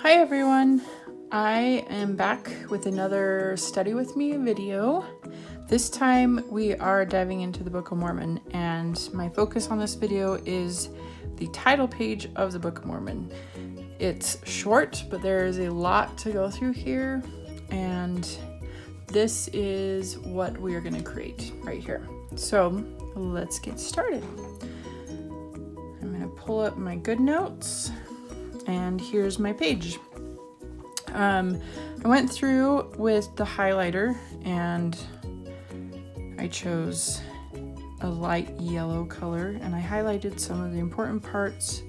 Hi everyone, I am back with another Study With Me video. This time we are diving into the Book of Mormon, and my focus on this video is the title page of the Book of Mormon. It's short, but there is a lot to go through here, and this is what we are going to create right here. So let's get started. I'm going to pull up my GoodNotes. And here's my page. I went through with the highlighter and I chose a light yellow color and I highlighted some of the important parts.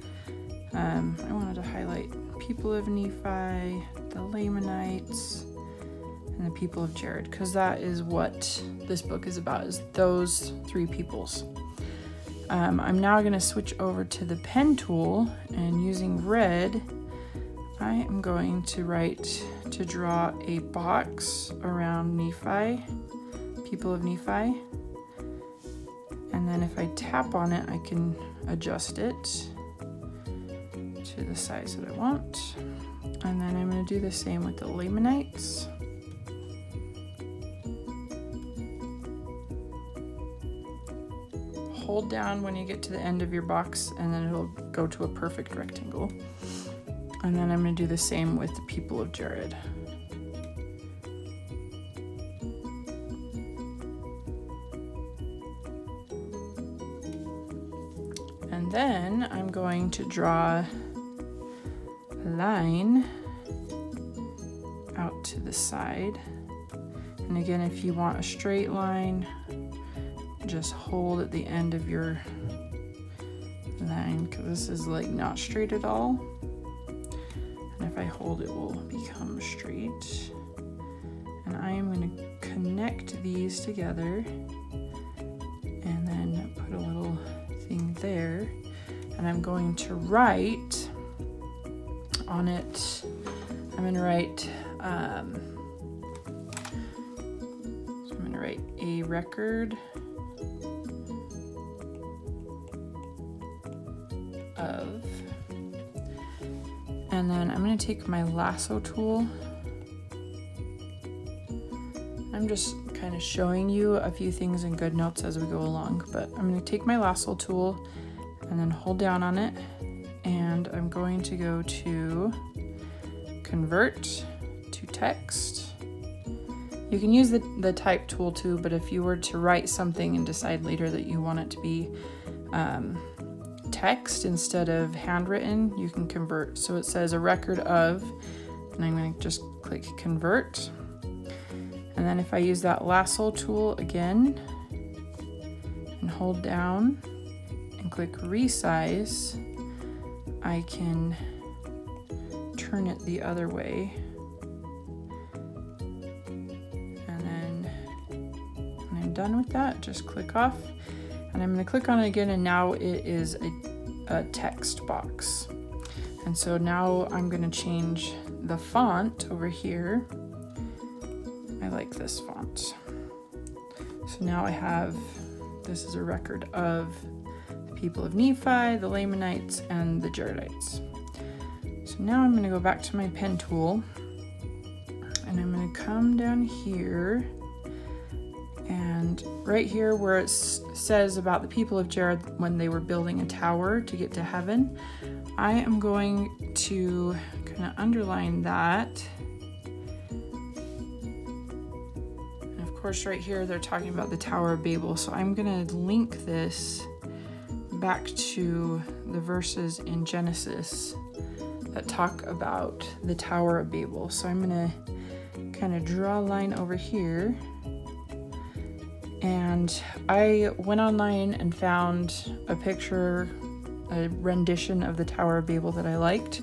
I wanted to highlight people of Nephi, the Lamanites, and the people of Jared, because that is what this book is about, is those three peoples. I'm now going to switch over to the pen tool, and using red, I am going to draw a box around Nephi, people of Nephi, and then if I tap on it, I can adjust it to the size that I want, and then I'm going to do the same with the Lamanites. Hold down when you get to the end of your box and then it'll go to a perfect rectangle. And then I'm going to do the same with the people of Jared. And then I'm going to draw a line out to the side. And again, if you want a straight line, just hold at the end of your line, because this is like not straight at all, and if I hold it will become straight. And I am going to connect these together and then put a little thing there, and I'm going to write on it, I'm going to write a record of, and then I'm going to take my lasso tool. I'm just kind of showing you a few things in GoodNotes as we go along, but I'm going to take my lasso tool and then hold down on it, and I'm going to go to convert to text. You can use the type tool too, but if you were to write something and decide later that you want it to be text instead of handwritten, you can convert. So it says a record of, and I'm going to just click convert. And then if I use that lasso tool again and hold down and click resize, I can turn it the other way. And then when I'm done with that, just click off. And I'm going to click on it again, and now it is a text box. And so now I'm going to change the font over here. I like this font. So now I have, this is a record of the people of Nephi, the Lamanites, and the Jaredites. So now I'm going to go back to my pen tool, and I'm going to come down here. And right here where it says about the people of Jared when they were building a tower to get to heaven, I am going to kind of underline that. And of course right here they're talking about the Tower of Babel, so I'm going to link this back to the verses in Genesis that talk about the Tower of Babel. So I'm going to kind of draw a line over here. And I went online and found a picture, a rendition of the Tower of Babel that I liked.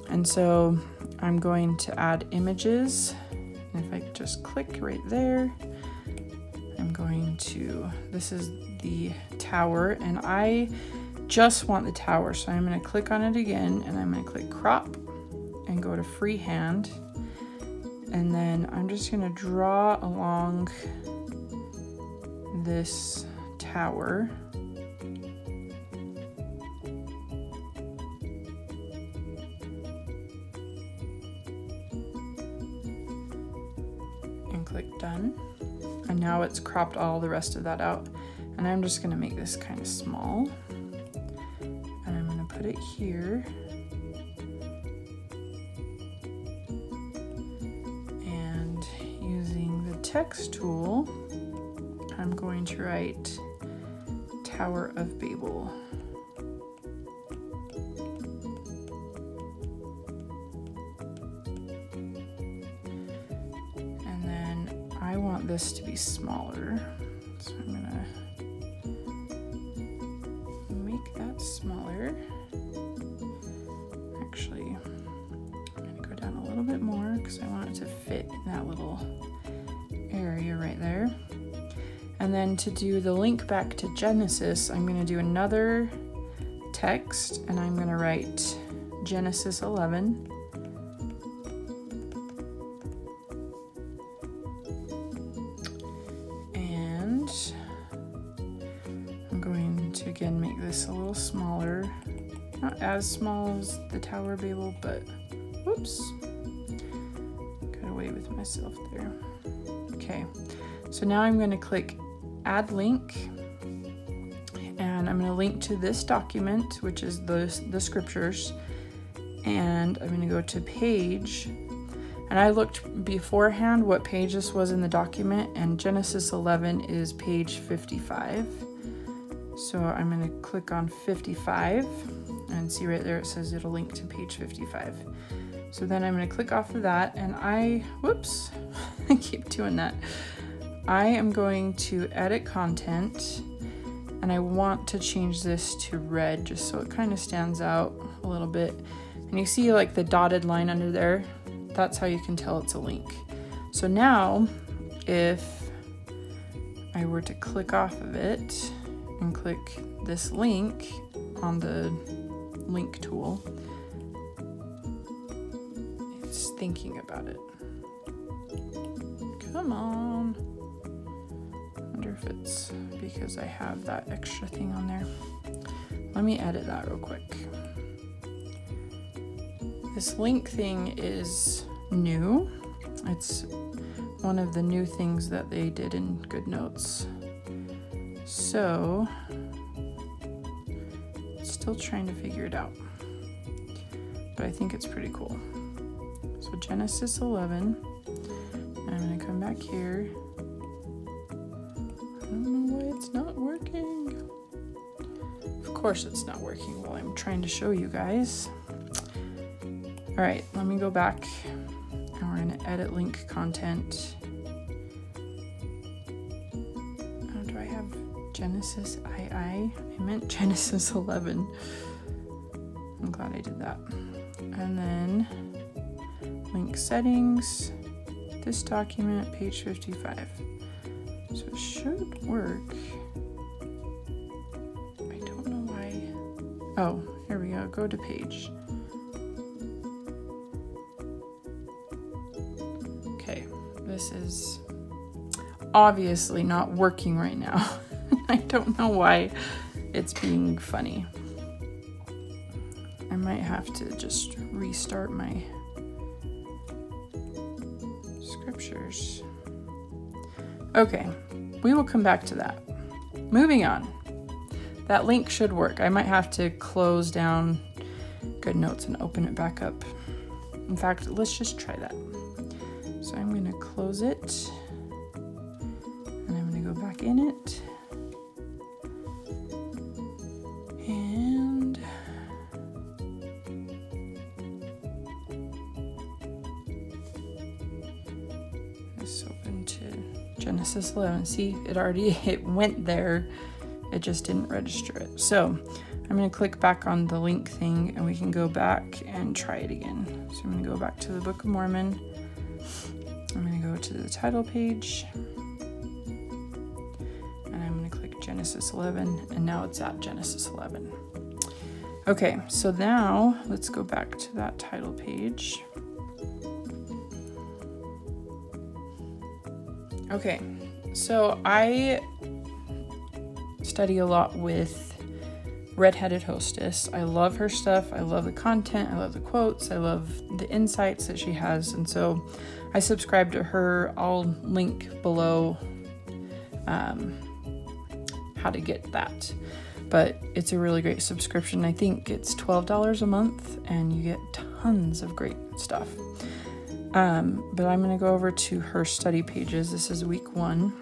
And so I'm going to add images. And if I just click right there, I'm going to, this is the tower, and I just want the tower. So I'm going to click on it again, and I'm going to click crop and go to freehand. And then I'm just going to draw along this tower. click done. And now it's cropped all the rest of that out. And I'm just gonna make this kind of small. And I'm gonna put it here. And using the text tool, I'm going to write Tower of Babel. And then I want this to be smaller. So I'm gonna make that smaller. Actually, I'm gonna go down a little bit more because I want it to fit in that little area right there. And then to do the link back to Genesis, I'm going to do another text, and I'm going to write Genesis 11. And I'm going to again make this a little smaller. Not as small as the Tower of Babel, but whoops. Got away with myself there. Okay, so now I'm going to click Add Link, and I'm going to link to this document, which is the scriptures, and I'm going to go to page, and I looked beforehand what page this was in the document, and Genesis 11 is page 55. So I'm going to click on 55, and see right there it says it'll link to page 55. So then I'm going to click off of that, and whoops, I keep doing that. I am going to edit content, and I want to change this to red just so it kind of stands out a little bit. And you see like the dotted line under there, that's how you can tell it's a link. So now if I were to click off of it and click this link on the link tool, it's thinking about it. Come on. If it's because I have that extra thing on there. Let me edit that real quick. This link thing is new. It's one of the new things that they did in GoodNotes. So, still trying to figure it out. But I think it's pretty cool. So Genesis 11. I'm going to come back here. I don't know why it's not working. Of course it's not working while I'm trying to show you guys. All right, let me go back, and we're gonna edit link content. Oh, do I have Genesis II? I meant Genesis 11. I'm glad I did that. And then link settings, this document, page 55. So it should work. I don't know why. Oh, here we go. Go to page. Okay, this is obviously not working right now. I don't know why it's being funny. I might have to just restart my scriptures. Okay, we will come back to that. Moving on. That link should work. I might have to close down GoodNotes and open it back up. In fact, let's just try that. So I'm going to close it, and I'm going to go back in it. And let's open to Genesis 11. See, it went there. It just didn't register it. So I'm going to click back on the link thing, and we can go back and try it again. So I'm going to go back to the Book of Mormon. I'm going to go to the title page, and I'm going to click Genesis 11, and now it's at Genesis 11. Okay, so now let's go back to that title page. Okay, so I study a lot with Redheaded Hostess. I love her stuff. I love the content. I love the quotes. I love the insights that she has. And so I subscribe to her. I'll link below how to get that. But it's a really great subscription. I think it's $12 a month and you get tons of great stuff. But I'm going to go over to her study pages. This is week 1.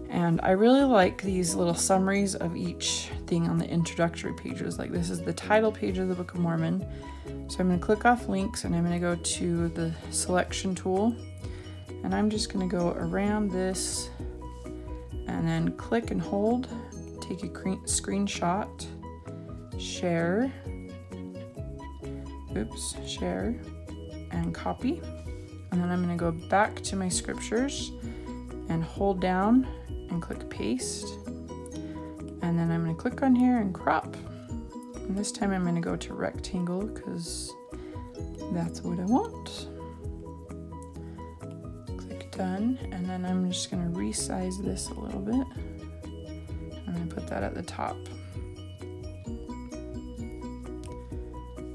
And I really like these little summaries of each thing on the introductory pages. Like this is the title page of the Book of Mormon. So I'm going to click off links and I'm going to go to the selection tool. And I'm just going to go around this and then click and hold, take a screenshot, share, and copy. And then I'm going to go back to my scriptures and hold down and click paste. And then I'm going to click on here and crop. And this time I'm going to go to rectangle because that's what I want. Click done. And then I'm just going to resize this a little bit. I'm going to put that at the top.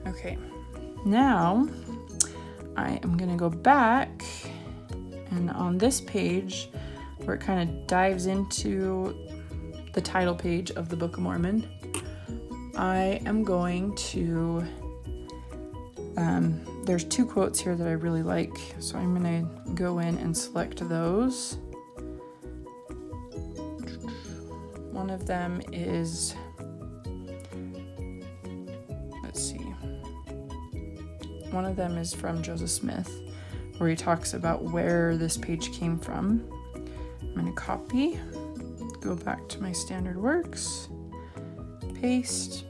Okay, now I am going to go back, and on this page where it kind of dives into the title page of the Book of Mormon, I am going to, there's 2 quotes here that I really like, so I'm going to go in and select those. One of them is, one of them is from Joseph Smith, where he talks about where this page came from. I'm going to copy, go back to my standard works, paste,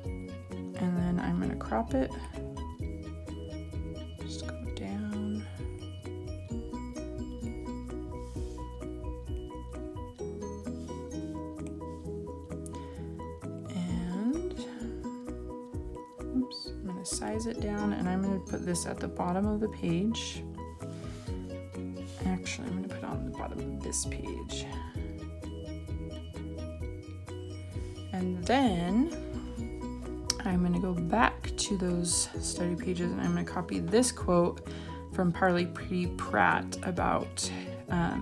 and then I'm going to crop it. Just go down. And, oops, I'm going to size it down, and I'm going to put this at the bottom of the page. Actually, I'm going to put it on the bottom of this page. And then I'm going to go back to those study pages and I'm going to copy this quote from Parley P. Pratt about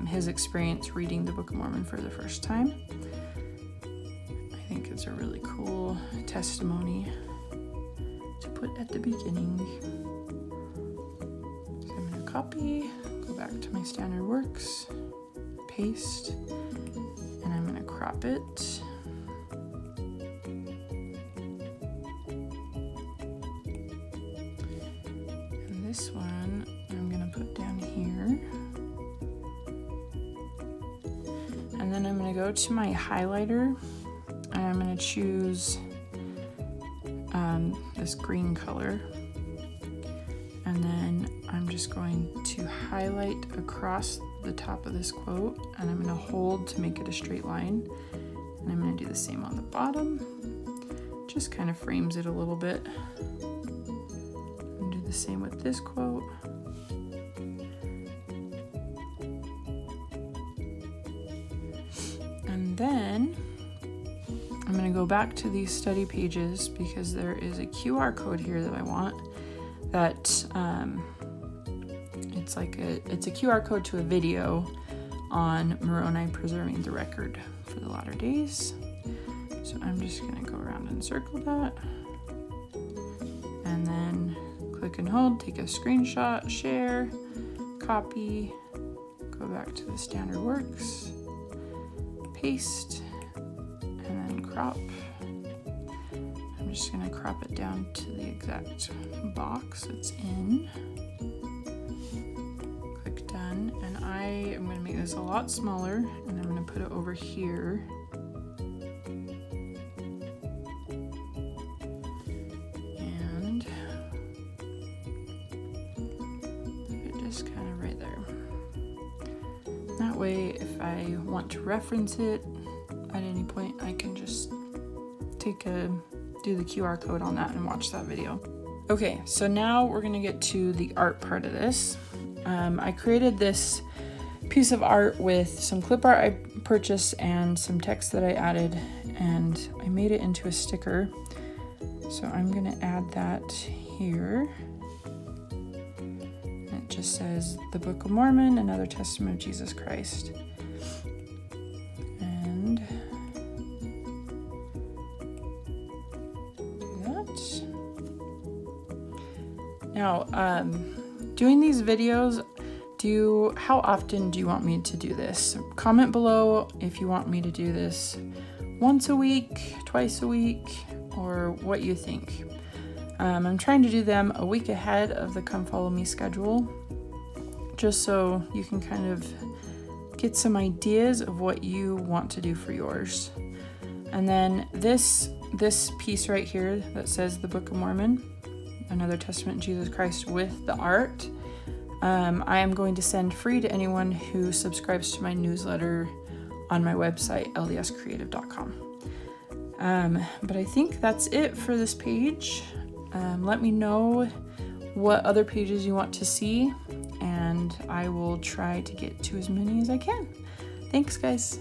his experience reading the Book of Mormon for the first time. I think it's a really cool testimony to put at the beginning. So I'm going to copy, go back to my standard works, paste, and I'm going to crop it. And this one I'm going to put down here. And then I'm going to go to my highlighter and I'm going to choose this green color. And then I'm just going to highlight across the top of this quote and I'm going to hold to make it a straight line. And I'm going to do the same on the bottom. Just kind of frames it a little bit. And do the same with this quote. And then I'm going to go back to these study pages because there is a QR code here that I want that it's a QR code to a video on Moroni preserving the record for the latter days. So I'm just going to go around and circle that and then click and hold, take a screenshot, share, copy, go back to the standard works, paste, and then crop. I'm just going to crop it down to the exact box it's in. Click done, and I am going to make this a lot smaller, and I'm going to put it over here. And it just kind of right there. That way, if I want to reference it at any point, I can just do the QR code on that and watch that video. Okay, so now we're gonna get to the art part of this. I created this piece of art with some clip art I purchased and some text that I added, and I made it into a sticker. So I'm gonna add that here. It just says the Book of Mormon, another testament of Jesus Christ. And do that. Now, doing these videos, how often do you want me to do this? Comment below if you want me to do this once a week, twice a week, or what you think. I'm trying to do them a week ahead of the Come Follow Me schedule, just so you can kind of get some ideas of what you want to do for yours. And then this piece right here that says the Book of Mormon, another testament of Jesus Christ, with the art, I am going to send free to anyone who subscribes to my newsletter on my website, ldscreative.com. But I think that's it for this page. Let me know what other pages you want to see, and I will try to get to as many as I can. Thanks, guys.